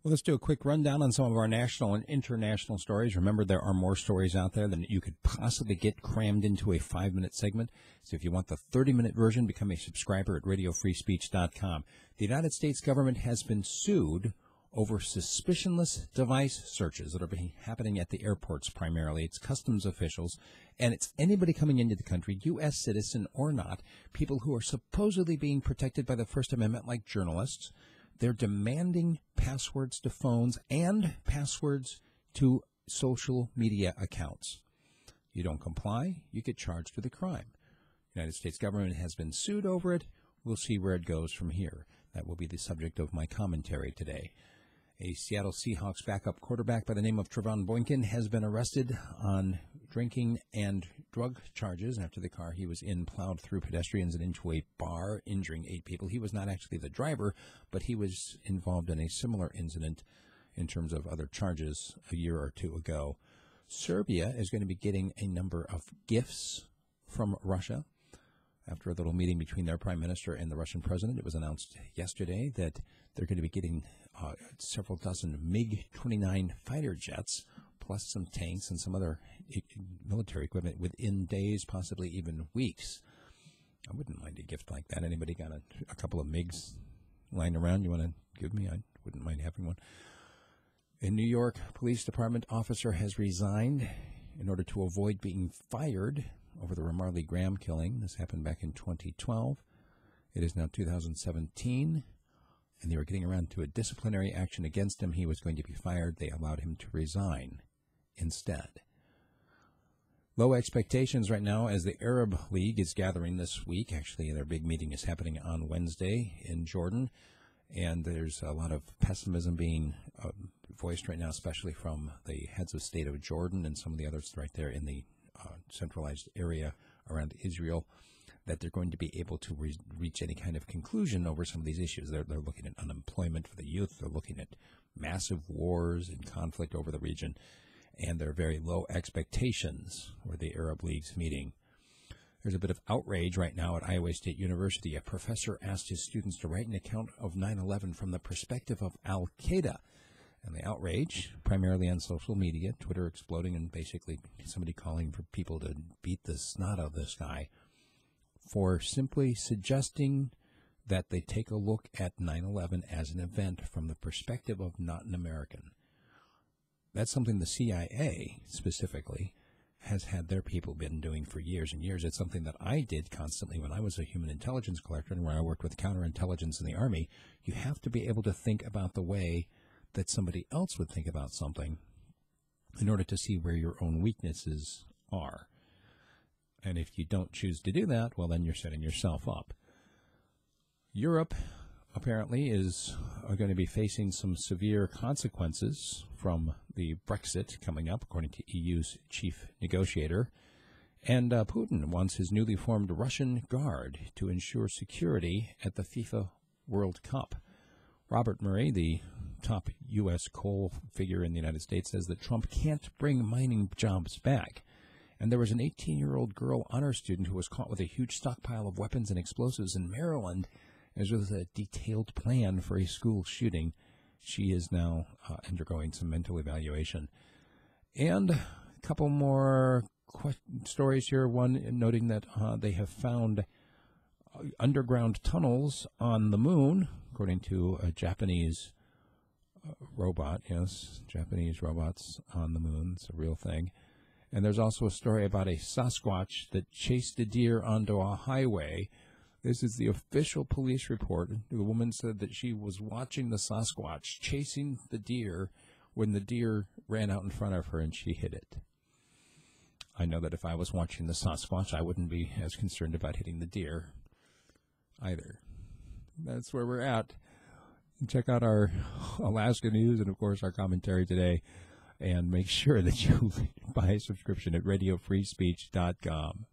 Well, let's do a quick rundown on some of our national and international stories. Remember, there are more stories out there than you could possibly get crammed into a 5-minute segment. So if you want the 30-minute version, become a subscriber at radiofreespeech.com. The United States government has been sued over suspicionless device searches that are happening at the airports primarily. It's customs officials, and it's anybody coming into the country, U.S. citizen or not, people who are supposedly being protected by the First Amendment like journalists. They're demanding passwords to phones and passwords to social media accounts. You don't comply, you get charged with a crime. The United States government has been sued over it. We'll see where it goes from here. That will be the subject of my commentary today. A Seattle Seahawks backup quarterback by the name of Trevone Boykin has been arrested on drinking and drug charges after the car he was in plowed through pedestrians and into a bar, injuring 8 people. He was not actually the driver, but he was involved in a similar incident in terms of other charges a year or two ago. Serbia is going to be getting a number of gifts from Russia. After a little meeting between their prime minister and the Russian president, it was announced yesterday that they're going to be getting several dozen MiG-29 fighter jets, plus some tanks and some other military equipment within days, possibly even weeks. I wouldn't mind a gift like that. Anybody got a couple of MiGs lying around you want to give me? I wouldn't mind having one. A New York Police Department officer has resigned in order to avoid being fired over the Ramarley Graham killing. This happened back in 2012. It is now 2017, and they were getting around to a disciplinary action against him. He was going to be fired. They allowed him to resign instead. Low expectations right now as the Arab League is gathering this week. Actually, their big meeting is happening on Wednesday in Jordan, and there's a lot of pessimism being voiced right now, especially from the heads of state of Jordan and some of the others right there in the centralized area around Israel, that they're going to be able to reach any kind of conclusion over some of these issues. They're looking at unemployment for the youth. They're looking at massive wars and conflict over the region, and there are very low expectations for the Arab League's meeting. There's a bit of outrage right now at Iowa State University. A professor asked his students to write an account of 9/11 from the perspective of Al-Qaeda. And the outrage, primarily on social media, Twitter exploding, and basically somebody calling for people to beat the snot out of this guy for simply suggesting that they take a look at 9/11 as an event from the perspective of not an American. That's something the CIA specifically has had their people been doing for years and years. It's something that I did constantly when I was a human intelligence collector and when I worked with counterintelligence in the Army. You have to be able to think about the way that somebody else would think about something in order to see where your own weaknesses are. And if you don't choose to do that, well, then you're setting yourself up. Europe apparently is going to be facing some severe consequences from the Brexit coming up, according to EU's chief negotiator. And Putin wants his newly formed Russian Guard to ensure security at the FIFA World Cup. Robert Murray, the top U.S. coal figure in the United States, says that Trump can't bring mining jobs back. And there was an 18-year-old girl honor student who was caught with a huge stockpile of weapons and explosives in Maryland, as well as a detailed plan for a school shooting. She is now undergoing some mental evaluation. And a couple more stories here. One noting that they have found underground tunnels on the moon, according to a Japanese robot. Yes, Japanese robots on the moon. It's a real thing. And there's also a story about a Sasquatch that chased a deer onto a highway. This is the official police report. The woman said that she was watching the Sasquatch chasing the deer when the deer ran out in front of her and she hit it. I know that if I was watching the Sasquatch, I wouldn't be as concerned about hitting the deer either. That's where we're at. Check out our Alaska news and, of course, our commentary today. And make sure that you buy a subscription at radiofreespeech.com.